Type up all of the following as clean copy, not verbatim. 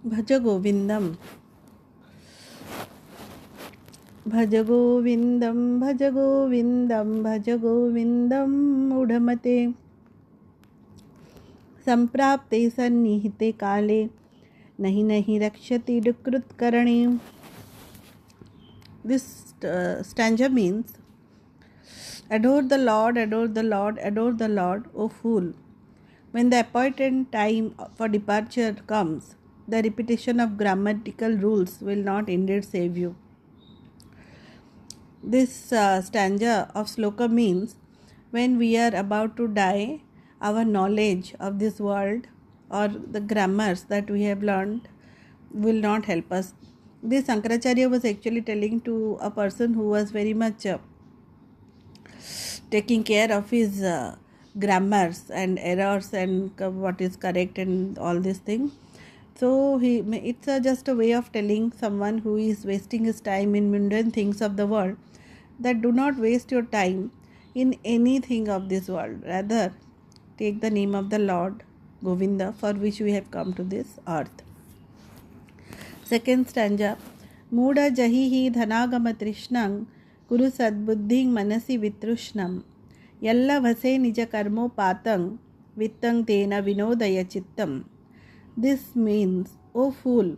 भज गोविंदम भज गोविंदम भज गोविंदम भज गोविंदम मूढ़मते संप्राप्ते सन्निहिते काले नहीं नहीं रक्षति दुकृतकरणे. This stanza means, adore the Lord, adore the Lord, adore the Lord, O fool. When the appointed time for departure comes, the repetition of grammatical rules will not indeed save you. This stanza of sloka means, when we are about to die, our knowledge of this world or the grammars that we have learned will not help us. This Sankaracharya was actually telling to a person who was very much taking care of his grammars and errors and what is correct and all these things. So it's just a way of telling someone who is wasting his time in mundane things of the world that do not waste your time in anything of this world. Rather, take the name of the Lord Govinda, for which we have come to this earth. Second stanza. Muda jahihi dhanagama trishnang kuru sadbuddhing manasi vitrushnam yalla vase nija karmo patang vittang tena vinodaya chittam. This means, O fool,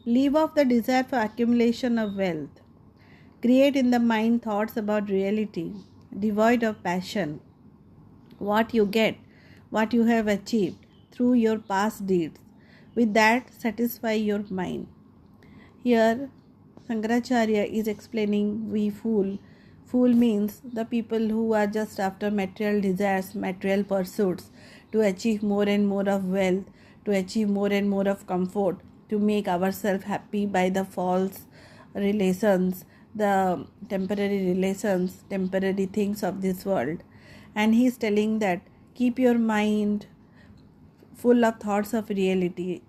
leave off the desire for accumulation of wealth. Create in the mind thoughts about reality, devoid of passion. What you get, what you have achieved through your past deeds, with that satisfy your mind. Here, Sankaracharya is explaining we fool. Fool means the people who are just after material desires, material pursuits, to achieve more and more of wealth, to achieve more and more of comfort, to make ourselves happy by the false relations, the temporary relations, temporary things of this world. And he is telling that keep your mind full of thoughts of reality,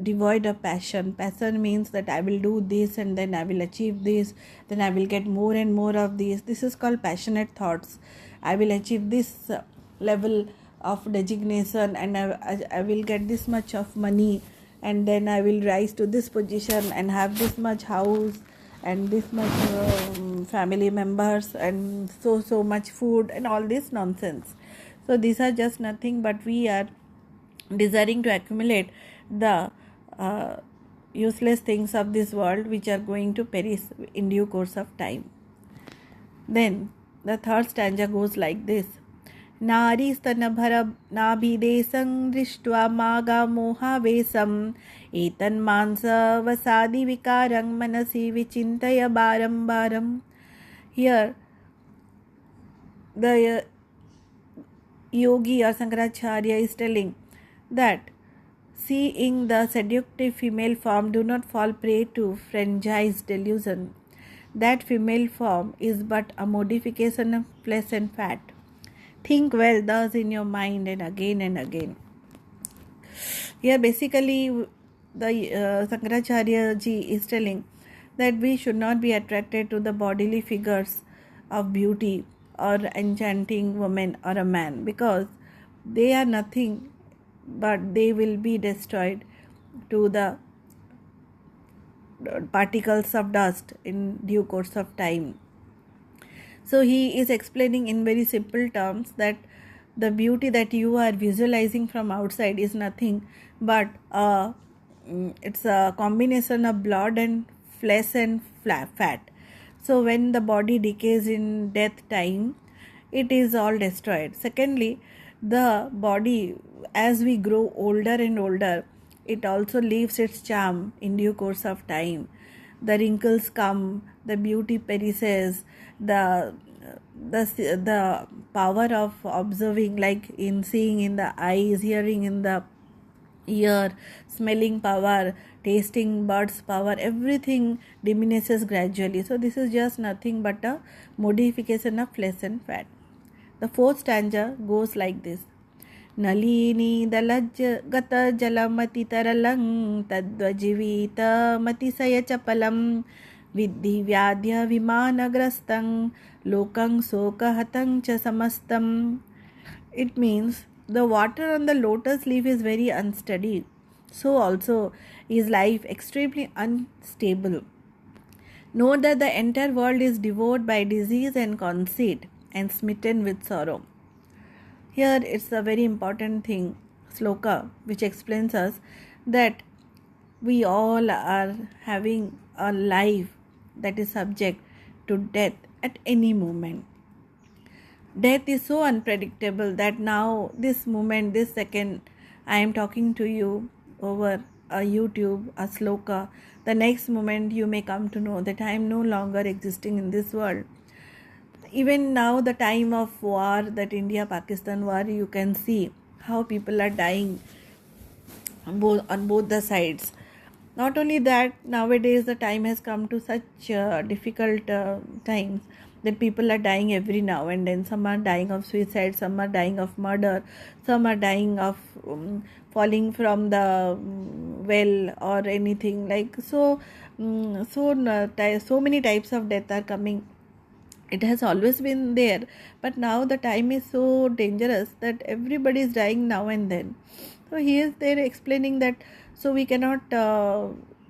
devoid of passion. Passion means that I will do this and then I will achieve this, then I will get more and more of this. This is called passionate thoughts. I will achieve this level of designation and I will get this much of money and then I will rise to this position and have this much house and this much family members and so much food and all this nonsense. So these are just nothing but we are desiring to accumulate the useless things of this world which are going to perish in due course of time. Then the third stanza goes like this. Nari tनभरन नाभिदेशं दृष्ट्वा मागा मोहावेशं एतन् मांसवसादि विकारं मनसि विचिन्तय बारंबारं. Here the yogi or Sankaracharya is telling that seeing the seductive female form, do not fall prey to frenzied delusion. That female form is but a modification of flesh and fat. Think well thus in your mind and again. Here basically the Sankaracharya ji is telling that we should not be attracted to the bodily figures of beauty or enchanting woman or a man, because they are nothing but they will be destroyed to the particles of dust in due course of time. So he is explaining in very simple terms that the beauty that you are visualizing from outside is nothing but it's a combination of blood and flesh and fat. So when the body decays in death time, it is all destroyed. Secondly, the body, as we grow older and older, it also leaves its charm in due course of time. The wrinkles come, the beauty perishes, the power of observing, like in seeing in the eyes, hearing in the ear, smelling power, tasting buds power, everything diminishes gradually. So this is just nothing but a modification of flesh and fat. The fourth stanza goes like this. Nalini dalaj gata jalamati taralang tadvajivita matisaya chapalam viddhi vyadya vimanagrastang lokang sokahatang cha samastam. It means the water on the lotus leaf is very unsteady so also is life extremely unstable. Note that the entire world is devoured by disease and conceit and smitten with sorrow. Here it's a very important thing, sloka, which explains us that we all are having a life that is subject to death at any moment. Death is so unpredictable that now, this moment, this second, I am talking to you over a YouTube, a sloka. The next moment you may come to know that I am no longer existing in this world. Even now, the time of war, that India-Pakistan war, you can see how people are dying on both the sides. Not only that, nowadays the time has come to such difficult times that people are dying every now and then. Some are dying of suicide, some are dying of murder, some are dying of falling from the well or anything like so. So many types of death are coming. It has always been there, but now the time is so dangerous that everybody is dying now and then. So he is there explaining that, so we cannot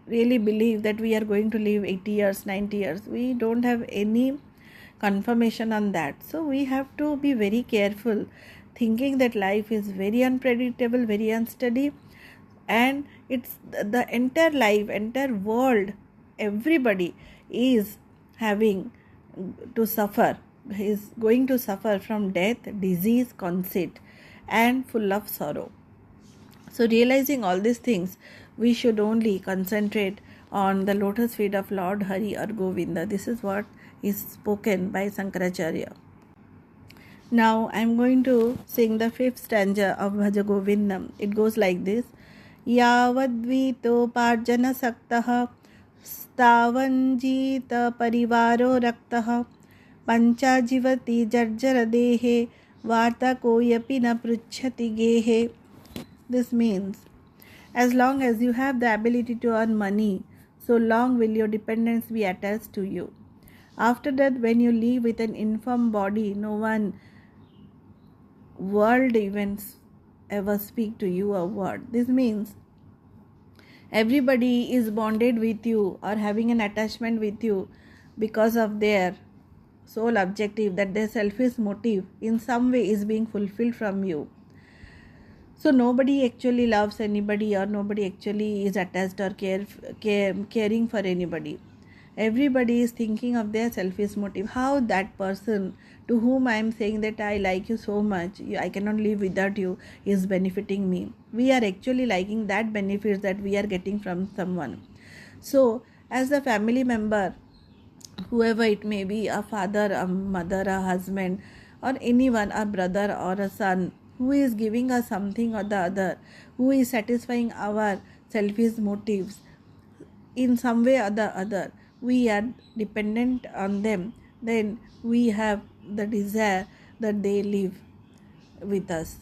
really believe that we are going to live 80 years, 90 years. We don't have any confirmation on that. So we have to be very careful, thinking that life is very unpredictable, very unsteady, and it's the entire life, entire world, everybody is having to suffer, is going to suffer from death, disease, conceit, and full of sorrow. So realizing all these things, we should only concentrate on the lotus feet of Lord Hari or Govinda. This is what is spoken by Sankaracharya. Now I am going to sing the 5th stanza of Bhaja Govindam. It goes like this. Yavadvito parjana saktah stavanjita parivaro raktah pancha jivati jarjara dehe varta koyapi na pruchhati gehe. This means, as long as you have the ability to earn money, so long will your dependence be attached to you. After that, when you live with an infirm body, no one world events ever speak to you a word. This means everybody is bonded with you or having an attachment with you because of their sole objective, that their selfish motive in some way is being fulfilled from you. So nobody actually loves anybody, or nobody actually is attached or caring for anybody. Everybody is thinking of their selfish motive. How that person to whom I am saying that I like you so much, I cannot live without you, is benefiting me. We are actually liking that benefits that we are getting from someone. So as a family member, whoever it may be, a father, a mother, a husband, or anyone, a brother or a son, who is giving us something or the other, who is satisfying our selfish motives in some way or the other, we are dependent on them, then we have the desire that they live with us.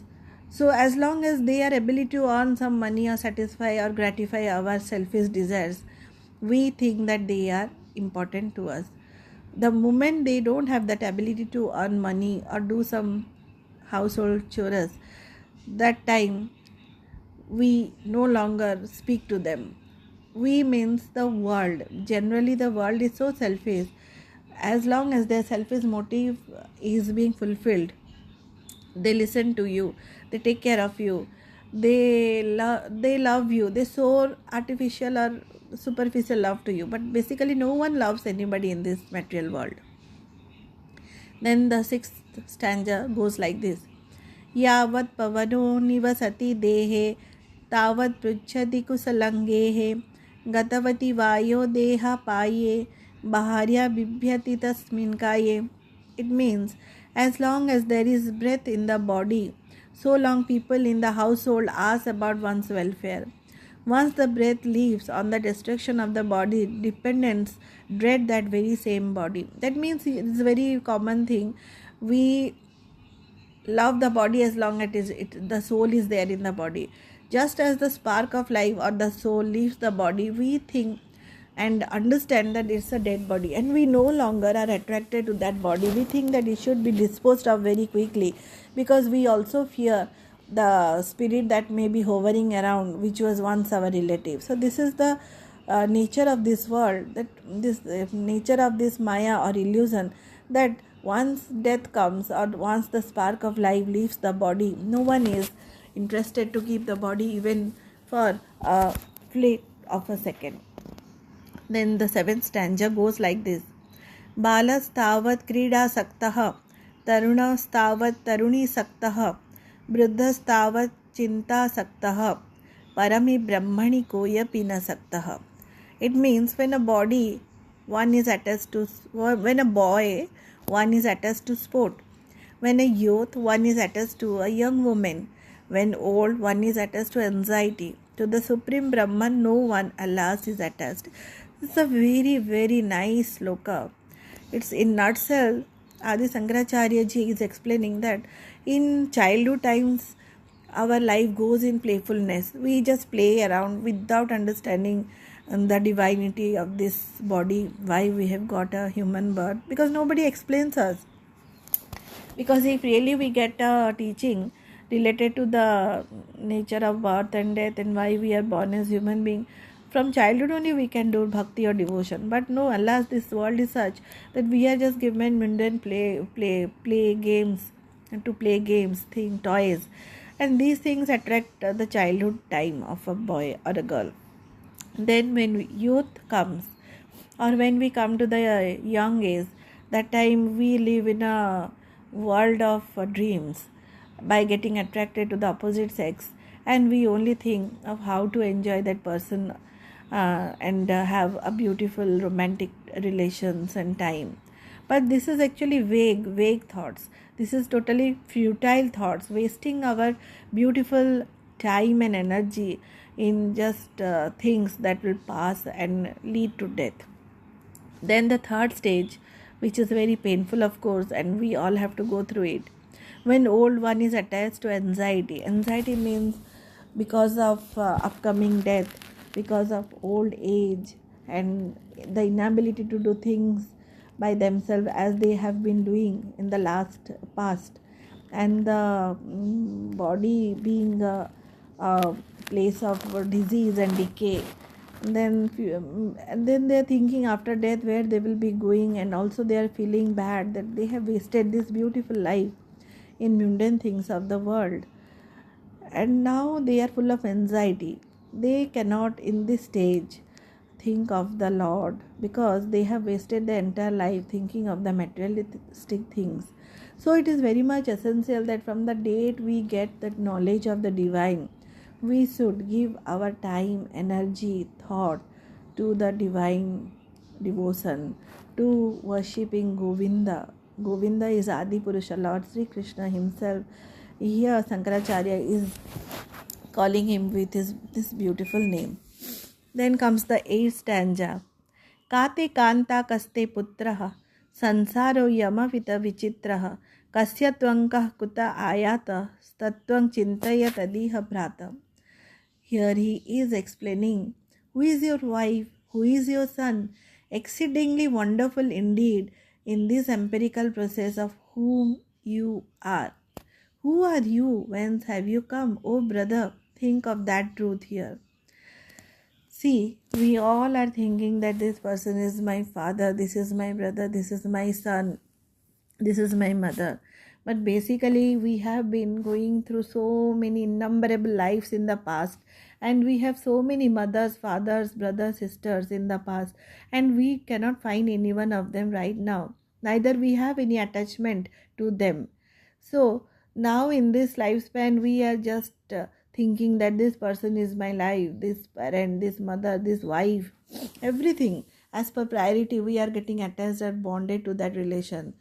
So as long as they are able to earn some money or satisfy or gratify our selfish desires, we think that they are important to us. The moment they don't have that ability to earn money or do some household chores, that time we no longer speak to them. We means the world. Generally the world is so selfish. As long as their selfish motive is being fulfilled, they listen to you, they take care of you, they love you, they show artificial or superficial love to you, but basically no one loves anybody in this material world. Then the 6th stanza goes like this. Yavat pavano nivasati dehe tavat pruchhati kusalangehe gatavati vayo deha paye baharya bibhyati tasmin kaye. It means, as long as there is breath in the body, so long people in the household ask about one's welfare. Once the breath leaves, on the destruction of the body, dependents dread that very same body. That means it's a very common thing. We love the body as long as the soul is there in the body. Just as the spark of life or the soul leaves the body, we think and understand that it's a dead body, and we no longer are attracted to that body. We think that it should be disposed of very quickly, because we also fear the spirit that may be hovering around, which was once our relative. So this is the nature of this world, that this nature of this Maya or illusion, that once death comes or once the spark of life leaves the body, no one is interested to keep the body even for a flit of a second. Then the seventh stanza goes like this: बालस्तावत् क्रीडासक्तः, तरुणस्तावत् तरुणीसक्तः, वृद्धस्तावत् चिन्तासक्तः, परमि ब्रह्मणि कोऽपि न सक्तः. It means when a body one is attached to, when a boy one is attached to sport, when a youth one is attached to a young woman, when old one is attached to anxiety, to the supreme Brahman no one, alas, is attached. It's a very, very nice sloka. It's in nutshell, Adi Sankaracharya ji is explaining that in childhood times our life goes in playfulness. We just play around without understanding the divinity of this body, why we have got a human birth, because nobody explains us. Because if really we get a teaching related to the nature of birth and death and why we are born as human being, from childhood only we can do bhakti or devotion. But no, alas, this world is such that we are just given mundane play games, and to play games, toys, and these things attract the childhood time of a boy or a girl. Then when youth comes, or when we come to the young age, that time we live in a world of dreams by getting attracted to the opposite sex, and we only think of how to enjoy that person and have a beautiful romantic relations and time. But this is actually vague thoughts. This is totally futile thoughts, wasting our beautiful time and energy in just things that will pass and lead to death. Then the third stage, which is very painful of course, and we all have to go through it. When old one is attached to anxiety. Anxiety means because of upcoming death, because of old age and the inability to do things by themselves as they have been doing in the past, and the body being a place of disease and decay. And then they're thinking after death where they will be going, and also they are feeling bad that they have wasted this beautiful life in mundane things of the world, and now they are full of anxiety. They cannot in this stage think of the Lord because they have wasted their entire life thinking of the materialistic things. So it is very much essential that from the date we get that knowledge of the divine, we should give our time, energy, thought to the divine devotion, to worshipping Govinda. Govinda is Adi Purusha, Lord Sri Krishna himself. Here Sankaracharya is calling him with this beautiful name. Then comes the 8th stanza. Kate kanta kaste putraha, sansaro yamavita vichitraha, kasya tvankah kuta ayata, stattvang chintaya tadiha bhrata. Here he is explaining who is your wife, who is your son, exceedingly wonderful indeed in this empirical process of whom you are. Who are you? Whence have you come? Oh brother, think of that truth here. See, we all are thinking that this person is my father, this is my brother, this is my son, this is my mother. But basically we have been going through so many innumerable lives in the past, and we have so many mothers, fathers, brothers, sisters in the past, and we cannot find any one of them right now. Neither we have any attachment to them. So now in this lifespan we are just thinking that this person is my life, this parent, this mother, this wife, everything. As per priority we are getting attached and bonded to that relation.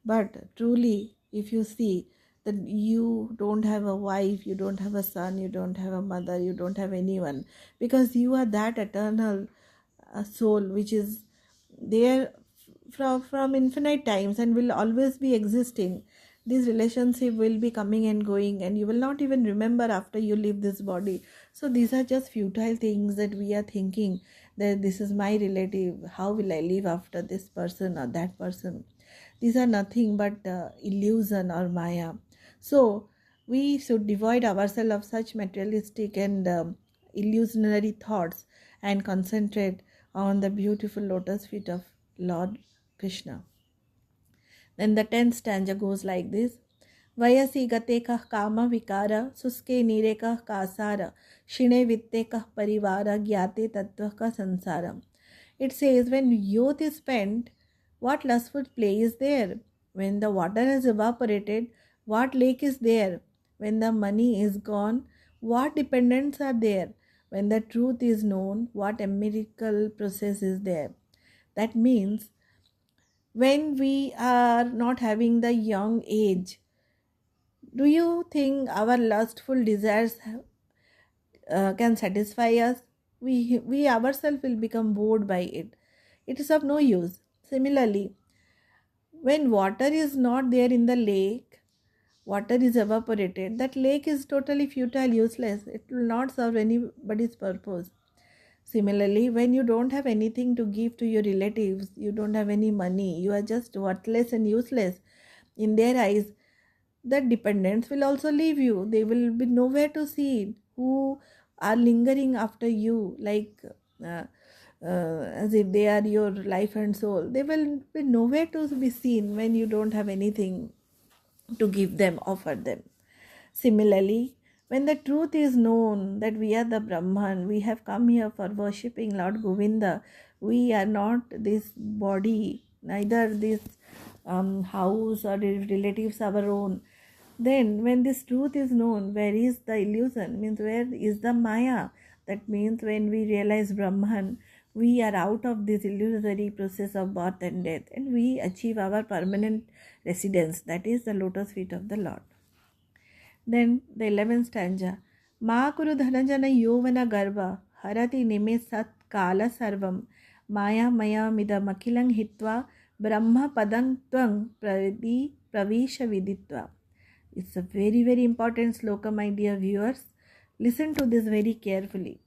But truly, if you see that you don't have a wife, you don't have a son, you don't have a mother, you don't have anyone, because you are that eternal soul which is there from infinite times and will always be existing. This relationship will be coming and going, and you will not even remember after you leave this body. So these are just futile things that we are thinking that this is my relative, how will I live after this person or that person. These are nothing but illusion or maya. So We should devoid ourselves of such materialistic and illusionary thoughts and concentrate on the beautiful lotus feet of Lord Krishna. Then the 10th stanza goes like this. Vayasi gate kah kama vikara, suske nire kah kasara, shine vitte kah parivara, gyate tattva ka sansara. It says, when youth is spent, what lustful play is there? When the water has evaporated, what lake is there? When the money is gone, what dependents are there? When the truth is known, what empirical process is there? That means when we are not having the young age, do you think our lustful desires can satisfy us? We ourselves will become bored by it. It is of no use. Similarly, when water is not there in the lake, water is evaporated, that lake is totally futile, useless. It will not serve anybody's purpose. Similarly, when you don't have anything to give to your relatives, you don't have any money, you are just worthless and useless in their eyes, the dependents will also leave you. They will be nowhere to see who are lingering after you, like as if they are your life and soul. They will be nowhere to be seen when you don't have anything to give them, offer them. Similarly, when the truth is known that we are the Brahman, we have come here for worshipping Lord Govinda, we are not this body, neither this house or relatives our own. Then when this truth is known, where is the illusion? Means where is the Maya? That means when we realize Brahman, we are out of this illusory process of birth and death, and we achieve our permanent residence, that is the lotus feet of the Lord. Then the 11th stanza. Ma kuru dhanajana yovana garva, harati nime sat kala sarvam, maya maya midamakilang hitva, brahma padang tvang pravisha viditva. It's a very, very important sloka, my dear viewers. Listen to this very carefully.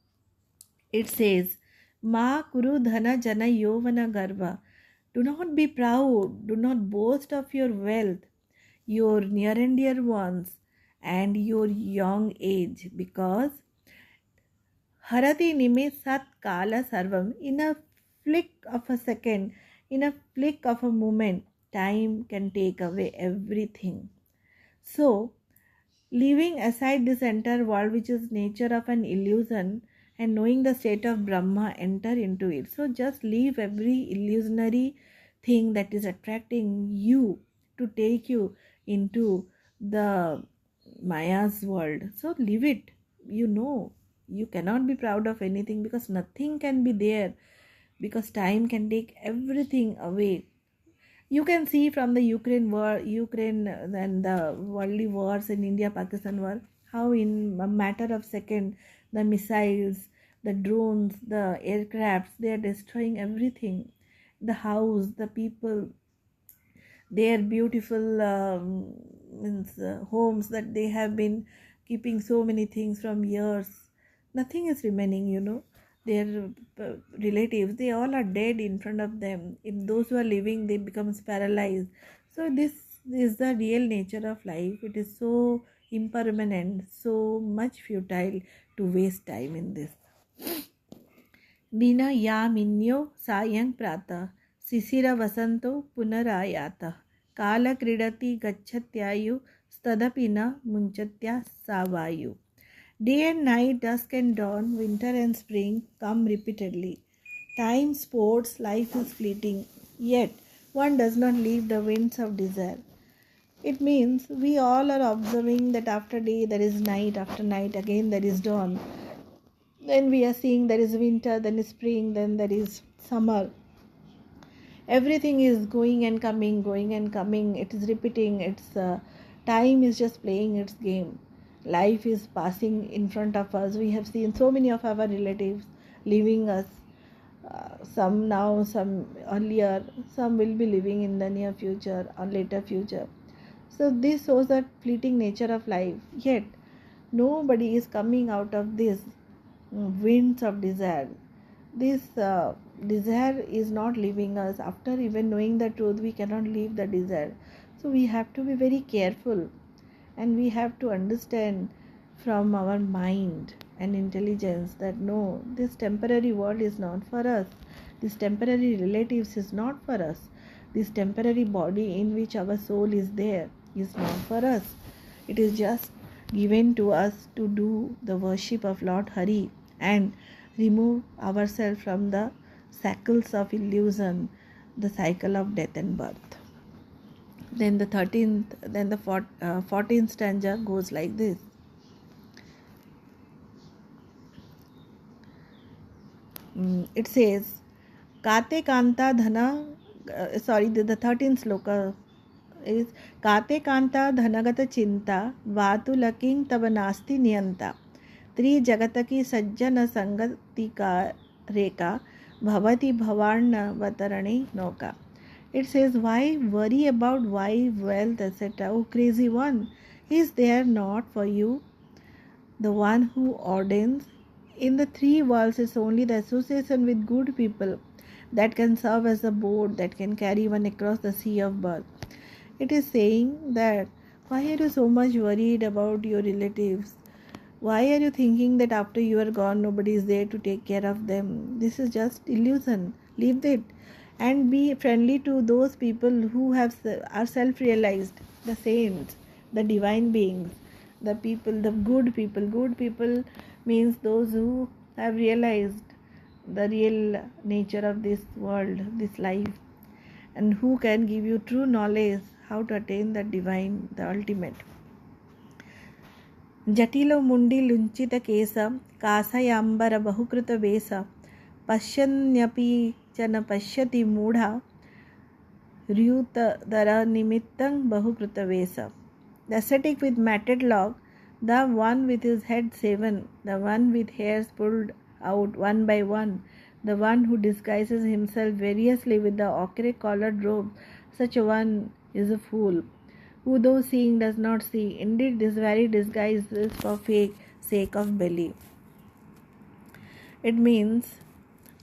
It says, Ma kuru dhana jana yovana garva. Do not be proud, do not boast of your wealth, your near and dear ones, and your young age, because harati nime sat kala sarvam, in a flick of a second, in a flick of a moment, time can take away everything. So, leaving aside this entire world, which is nature of an illusion, and knowing the state of Brahma, enter into it. So just leave every illusionary thing that is attracting you to take you into the Maya's world. So leave it. You cannot be proud of anything, because nothing can be there, because time can take everything away. You can see from the Ukraine and the worldly wars in India-Pakistan war, how in a matter of seconds, the missiles, the drones, the aircrafts, they are destroying everything. The house, the people, their beautiful homes that they have been keeping so many things from years. Nothing is remaining, Their relatives, they all are dead in front of them. If those who are living, they become paralyzed. So this is the real nature of life. It is so impermanent, so much futile to waste time in this. Bina ya minyo sayang prata, sisira vasanto punarayata, kala kridati gachatyayu, stadapina munchatya savayu. Day and night, dusk and dawn, winter and spring come repeatedly. Time sports, life is fleeting, yet one does not leave the winds of desire. It means we all are observing that after day there is night, after night again there is dawn. Then we are seeing there is winter, then is spring, then there is summer. Everything is going and coming, it is repeating, time is just playing its game. Life is passing in front of us. We have seen so many of our relatives leaving us, some now, some earlier, some will be living in the near future or later future. So this shows the fleeting nature of life. Yet nobody is coming out of this winds of desire. This desire is not leaving us. After even knowing the truth, we cannot leave the desire. So we have to be very careful. And we have to understand from our mind and intelligence that no, this temporary world is not for us. This temporary relatives is not for us. This temporary body in which our soul is there is not for us. It is just given to us to do the worship of Lord Hari and remove ourselves from the shackles of illusion, the cycle of death and birth. Then the 14th stanza goes like this. It says, Kate Kanta Dhana, the 13th sloka is Kate Kanta Dhanagata Chinta Vatulaking Tavanasti Niyanta Tri Jagataki Sajjana Sangatika Reka Bhavati Bhavarna Vatarani Noka. It says, why worry about wife, wealth, etc.? Oh, crazy one, is there not for you the one who ordains? In the three worlds, it's only the association with good people that can serve as a boat that can carry one across the sea of birth. It is saying that, why are you so much worried about your relatives? Why are you thinking that after you are gone, nobody is there to take care of them? This is just illusion. Leave it. And be friendly to those people who are self-realized, the saints, the divine beings, the people, the good people. Good people means those who have realized the real nature of this world, this life, and who can give you true knowledge how to attain the divine, the ultimate. Jatilo mundi lunchita kesa kasayambara bahukrita vesa pasyanyapi chana pashyati mudha ryuta dara nimittang bahukrita vesa. The ascetic with matted lock, the one with his head shaven, the one with hairs pulled out one by one, the one who disguises himself variously with the ochre collared robe, such a one is a fool, who though seeing does not see. Indeed, this very disguise is for sake of belly. It means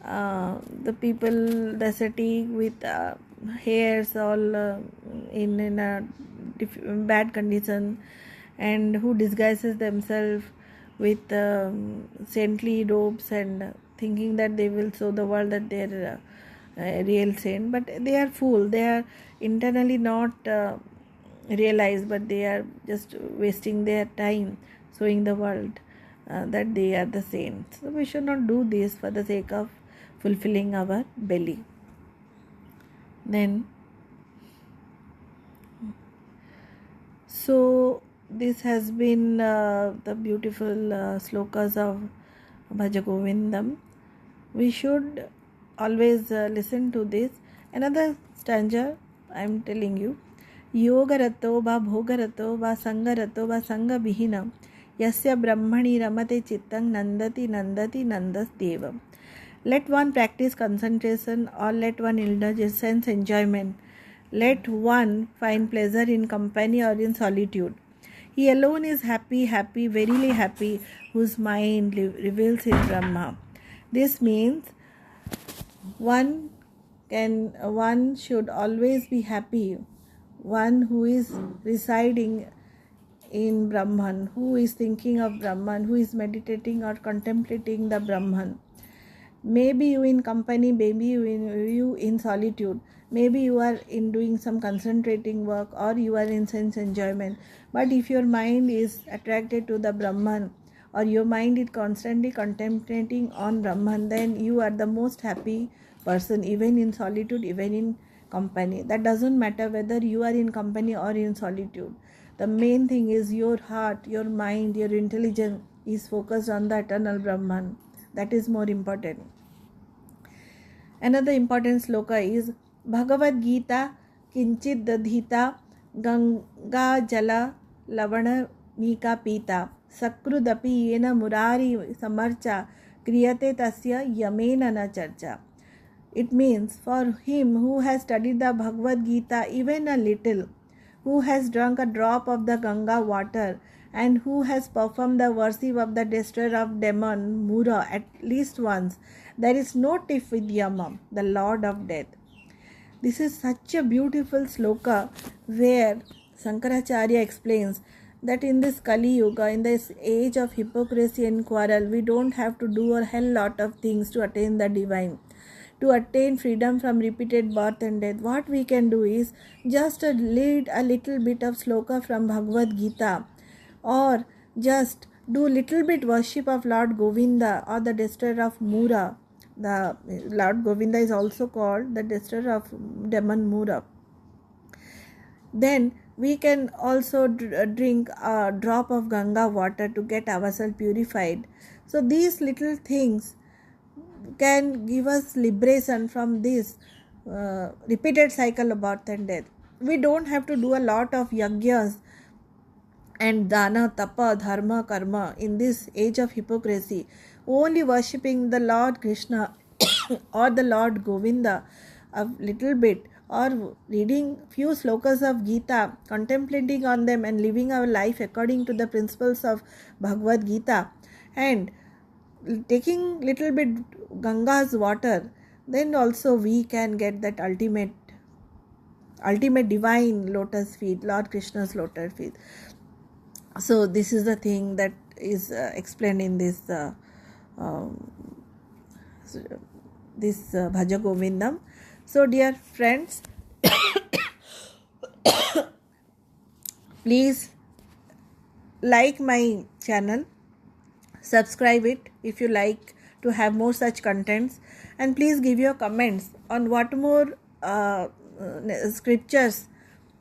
the people, the ascetic with hairs all in a bad condition, and who disguises themselves with saintly robes and thinking that they will show the world that they are a real saint, but they are fool. They are internally not realized, but they are just wasting their time showing the world that they are the saints. So we should not do this for the sake of fulfilling our belly. Then, so this has been the beautiful slokas of Bhaja Govindam. We should always listen to this. Another stanza I am telling you. Yogarato va bhogarato va sangarato va sanga bihina yasya brahmani ramate chittang nandati nandati nandas devam. Let one practice concentration, or let one indulge sense enjoyment. Let one find pleasure in company or in solitude. He alone is happy, verily happy, whose mind reveals in Brahma. This means one should always be happy. One who is residing in Brahman, who is thinking of Brahman, who is meditating or contemplating the Brahman. Maybe you in company, maybe you in solitude, maybe you are in doing some concentrating work, or you are in sense enjoyment. But if your mind is attracted to the Brahman, or your mind is constantly contemplating on Brahman, then you are the most happy person, even in solitude, even in company. That doesn't matter whether you are in company or in solitude. The main thing is your heart, your mind, your intelligence is focused on the eternal Brahman. That is more important. Another important sloka is Bhagavad Gita Kinchit Dadhita Ganga Jala Lavana Nika Pita Sakrudapi Yena Murari Samarcha Kriyate Tasya Yamena Na Charcha. It means for him who has studied the Bhagavad Gita even a little, who has drunk a drop of the Ganga water, and who has performed the worship of the destroyer of demon Mura at least once, there is no tiff with Yama, the Lord of Death. This is such a beautiful sloka where Sankaracharya explains that in this Kali Yuga, in this age of hypocrisy and quarrel, we don't have to do a hell lot of things to attain the divine, to attain freedom from repeated birth and death. What we can do is just read a little bit of sloka from Bhagavad Gita, or just do little bit worship of Lord Govinda or the destroyer of Mura. The Lord Govinda is also called the destroyer of demon Mura. Then we can also drink a drop of Ganga water to get ourselves purified. So these little things can give us liberation from this repeated cycle of birth and death. We don't have to do a lot of yagyas and dana, tapa, dharma, karma in this age of hypocrisy. Only worshipping the Lord Krishna or the Lord Govinda a little bit, or reading few slokas of Gita, contemplating on them and living our life according to the principles of Bhagavad Gita, and taking little bit Ganga's water, then also we can get that ultimate divine lotus feet, Lord Krishna's lotus feet. So this is the thing that is explained in this Bhaja Govindam. So dear friends, please like my channel, subscribe it if you like to have more such contents, and please give your comments on what more scriptures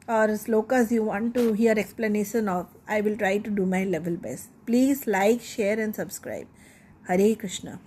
or slokas you want to hear explanation of. I will try to do my level best. Please like, share and subscribe. Hare Krishna.